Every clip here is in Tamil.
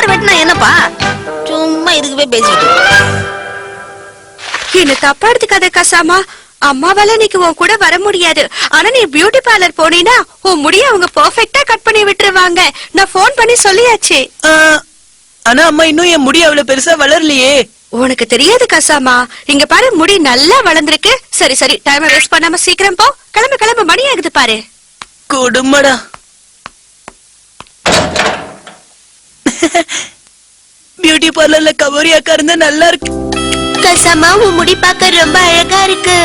யார் வெட்டினா என்னப்பா? சும்மா இதுக்குவே பேசிட்டு என்ன தப்பா எடுத்துக்காத கசாமா. அம்மாவால நீக்கு உன் கூட வர முடியாது. ஆனா நீ பியூட்டி பார்லர் போனீனா உன் முடிய அவங்க பெர்ஃபெக்ட்டா கட் பண்ணி விட்டுருவாங்க. நான் போன் பண்ணி சொல்லியாச்சு. ஆனா அம்மா இன்னும் என் முடி அவ்வளவு பெருசா வளரலையே. உனக்கு தெரியாது கசாமா. இங்க பாரு முடி நல்லா வளர்ந்திருக்கு. சரி சரி டைம் வேஸ்ட் பண்ணாம சீக்கிரம் போ. கிளம்பு கிளம்பு, மணி ஆகுது பாரு. கொடுமடா. பியூட்டி பார்லர்ல கவரி அக்கா இருந்தா நல்லா இருக்கு. கசாமா உன் முடி பார்க்க ரொம்ப அழகா இருக்கு.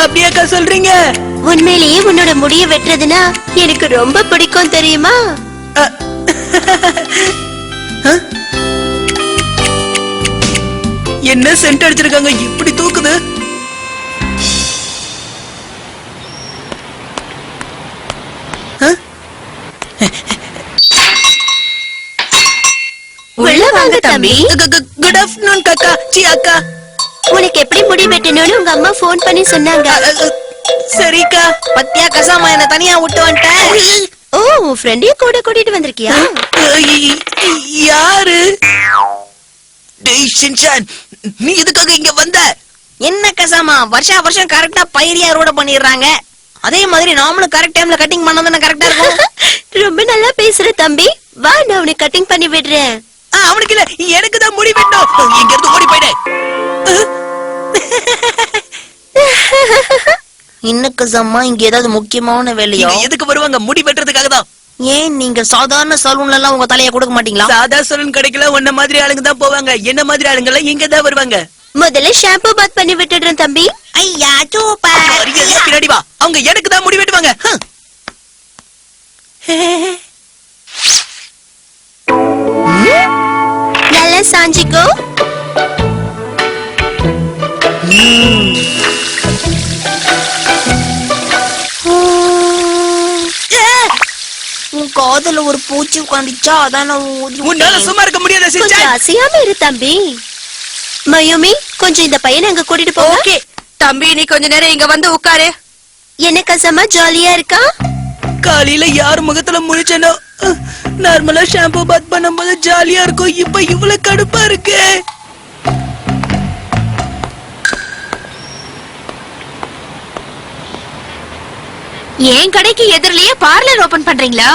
அப்படியாக்கா சொல்றீங்க? உண்மையிலேயே உன்னோட முடிய வெட்டுறதுன்னா எனக்கு ரொம்ப பிடிக்கும் தெரியுமா? என்ன சென்ட் அடிச்சிருக்காங்க இப்படி தூக்குது? உள்ள வாங்க தம்பி. குட் ஆஃப்டர்நூன் காக்கா. சி அக்கா, உனக்கு எப்படி முடி வெட்டணும்னு உங்க அம்மா போன் பண்ணி சொன்னாங்க. சரிக்கா. பத்தியா கசாமா என்ன தனியா விட்டு வந்துட்டேன். ஓ, உன் ஃப்ரெண்டையும் கூட கூட்டிட்டு வந்திருக்கியா? யாரு? டேய் ஷின்சான், நீ எதுக்காக இங்க வந்த? என்ன கசாமா, வருஷம் கரெக்டா பயிரியா ரோட பண்ணிடுறாங்க. அதே மாதிரி நாமளும் கரெக்ட் டைம்ல கட்டிங் பண்ணா கரெக்டா இருக்கும். ரொம்ப நல்லா பேசுற தம்பி. வா, நான் உனக்கு கட்டிங் பண்ணி விடுறேன். அவனுக்கு இல்ல, எனக்கு தான் முடி வெட்டணும். இங்க இருந்து ஓடி போயிடு. இன்னும் கசாமா, இங்க ஏதாவது முக்கியமான வேலையா? எதுக்கு வருவாங்க? முடி வெட்டுறதுக்காக தான். ஏன் நீங்க சாதாரண சலூன்ல எல்லாம் உங்க தலைய கொடுக்க மாட்டீங்களா? சாதா சலூன் கிடைக்கல, உன்ன மாதிரி ஆளுங்க தான் போவாங்க. என்ன மாதிரி ஆளுங்க எல்லாம் இங்க தான் வருவாங்க. முதல்ல ஷாம்பு பாத் பண்ணி விட்டுடுறேன் தம்பி. ஐயா சூப்பர். பின்னாடி வா, அவங்க எனக்கு தான் முடி வெட்டுவாங்க. நல்லா சாஞ்சிக்கோ. உன் காதுல ஒரு பூச்சி உட்காந்துச்சா? அதான் உன்னால சும்மா இருக்க முடியாது. கொஞ்சம் அசையாம இரு தம்பி. மயூமி, கொஞ்சம் இந்த பையனை அங்க கூட்டிட்டு போ. ஓகே தம்பி, நீ கொஞ்ச நேரம் இங்க வந்து உட்காரு. என்ன கசாமா, ஜாலியா இருக்கா? காலையில யார் முகத்துல முழிச்சனோ, நார்மலா ஷாம்பு பாத் பண்ணும்போது ஜாலியா இருக்கும். இப்ப இவ்வளவு கடுப்பா இருக்கு. என் கடைக்கு எதிரிலேயே பார்லர் ஓபன் பண்றீங்களா?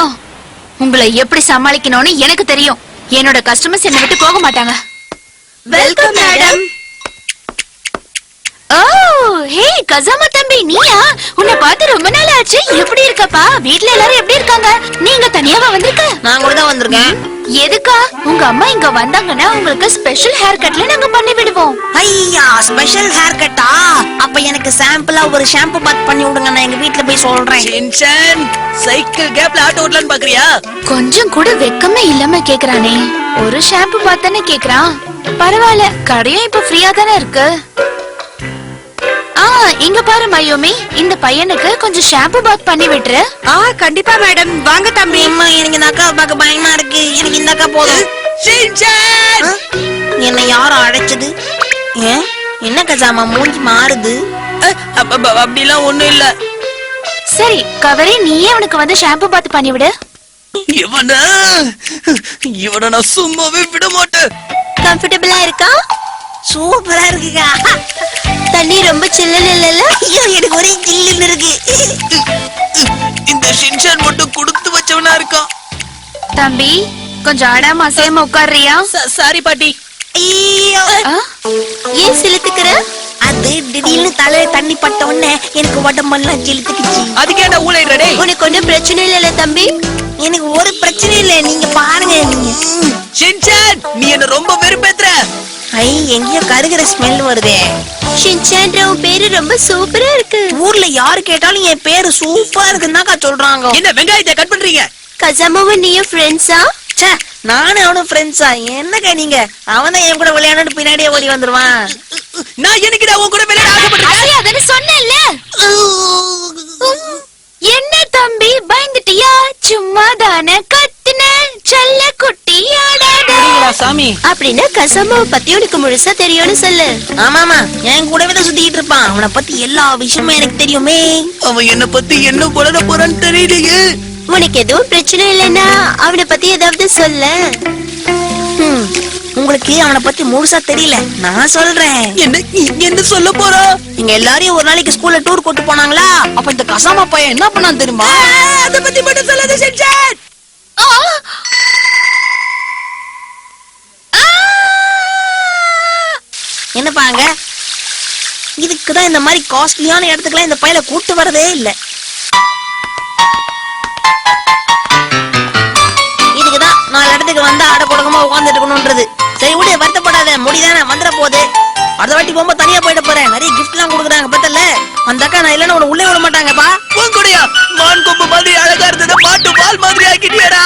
உங்களை எப்படி சமாளிக்கணும்னு எனக்கு தெரியும். என்னோட கஸ்டமர்ஸ் என்ன விட்டு போக மாட்டாங்க. Welcome madam. ஓ, ஹே கசாமா தம்பி, நீயா? உன்னை பார்த்து ரொம்ப நாள் ஆச்சு. எப்படி இருக்கப்பா? வீட்ல எல்லாரும் எப்படி இருக்காங்க? நீங்க தனியாவா வந்திருக்க? நான் கூட தான் வந்திருக்கேன். எதுக்கா? உங்க அம்மா இங்க வந்தாங்கன்னா உங்களுக்கு ஸ்பெஷல் ஹேர் கட்ல நாங்க பண்ணி விடுவோம். ஐயா, ஸ்பெஷல் ஹேர் கட்டா? அப்ப எனக்கு சாம்பிளா ஒரு ஷாம்பு பாத் பண்ணி விடுங்க, நான் எங்க வீட்ல போய் சொல்றேன். ஷின்சான், சைக்கிள் கேப்ல ஆட்டோ ஓட்டலான்னு பாக்குறியா? கொஞ்சம் கூட வெக்கமே இல்லாம கேக்குறானே. ஒரு ஷாம்பு பார்த்தானே கேக்குறான். பரவாயில்ல, கடையும் இப்ப ஃப்ரீயா தானே இருக்கு. இங்க பாரு மயூமி, இந்த பையனுக்கு கொஞ்சம் ஷாம்பு பாத் பண்ணி விட்டுரு. கண்டிப்பா மேடம். வாங்க தம்பி. அம்மா, எனக்கு இந்த அக்கா பார்க்க பயமா இருக்கு. எனக்கு இந்த அக்கா போதும். ஷின்சான், என்ன யாரும் அழைச்சது? என்ன கசாமா மூஞ்சி மாறுது? அப்படிலாம் ஒண்ணும் இல்ல. சரி கவரி, நீயே அவனுக்கு வந்து ஷாம்பு பாத் பண்ணி விடு. இவன நான் சும்மாவே விட மாட்டேன். கம்ஃபர்டபிளா இருக்கா? சூப்பரா இருக்குக்கா. தண்ணி ரொம்ப சில்லுன்னு இல்லல்ல? ஐயோ, எனக்கு ஒரே ஜில்லுன்னு இருக்கு. இந்த ஷின்சான் மட்டும் கொடுத்து வச்சவனா இருக்கான். தம்பி, கொஞ்சம் ஆடாம அசையாம உட்கார்றியா? சாரி பாட்டி. ஐயோ, ஏன் சிலுத்துக்கிற? அது திடீர்னு தலையில தண்ணி பட்ட உடனே எனக்கு உடம்பெல்லாம் ஜிலுத்துக்குச்சு. அதுக்கேடா ஊழைறடே? உனக்கு ஒன்னும் பிரச்சனை இல்லல்ல தம்பி? எனக்கு ஒரு பிரச்சனை இல்ல, நீங்க பாருங்க. நீங்க ஷின்சான், நீ என்ன ரொம்ப வெறுப்பேத்துற. ஐ, எங்கேயோ கருகிற ஸ்மெல் வருதே. ஷின்சான், உன் பேரு ரொம்ப சூப்பரா இருக்கு. ஊர்ல யாரு கேட்டாலும் என் பேரு சூப்பரா இருக்குன்னாக்கா சொல்றாங்க. என்ன வெங்காயத்தை கட் பண்றீங்க? கசாமாவும் நீயும் ஃப்ரெண்ட்ஸா? ச்சே, நானும் அவனும் ஃப்ரெண்ட்ஸா? என்னக்கா நீங்க? அவன் என் கூட விளையாண்டு பின்னாடியே ஓடி வந்துருவான். நான் என்னைக்குடா உன் கூட விளையாட ஆசைப்பட்டேன்? அதன்னு சொன்னேன்ல. என்ன தம்பி, பயந்துட்டியா? சும்மா தானே கத்துன செல்ல குட்டியாடாடா. சாமி, அப்படின்னா கசாமாவை பத்தி உனக்கு முழுசா தெரியும்னு சொல்லு. ஆமாமா, என் கூடவே தான் சுத்திட்டு இருப்பான். அவனை பத்தி எல்லா விஷயமும் எனக்கு தெரியுமே. அவன் என்ன பத்தி என்ன போட போறான்னு தெரியலையே. உனக்கு எதுவும் பிரச்சனை இல்லைன்னா அவனை பத்தி ஏதாவது சொல்ல. உங்களுக்கு அவனை பத்தி முழுசா தெரியல. நான் சொல்றேன். என்ன சொல்ல போறா? இங்க எல்லாரையும் ஒரு நாளைக்கு ஸ்கூல்ல டூர் கூட்டு போனாங்களா? அப்ப இந்த கசாமா பையன் என்ன பண்ணான் தெரியுமா? அத பத்தி மட்டும் சொல்லாத சென்சான். என்னப்பாங்க, இதுக்குதான் இந்த மாதிரி காஸ்ட்லியான இடத்துக்குலாம் இந்த பையல கூட்டு வரதே இல்ல. இதுக்குதான் 4 இடத்துக்கு வந்தா அட கொடுக்கமா உட்கார்ந்துட்டு இருக்கணும்ன்றது. சரி விடு, வருத்தப்படாத, முடிதானே வந்துட போகுது. அடுத்த வாட்டி போகும்போது தனியா போயிட போறேன். நிறைய கிஃப்ட் எல்லாம் கொடுக்குறாங்க பத்தல. அந்த அக்கா நான் இல்லன்னா உன்னை உள்ளே விட மாட்டாங்கப்பா. உன் கூடயா? மான் கொம்பு மாதிரி அழகா இருந்ததை மாட்டு வால் மாதிரி ஆக்கிட்டியடா.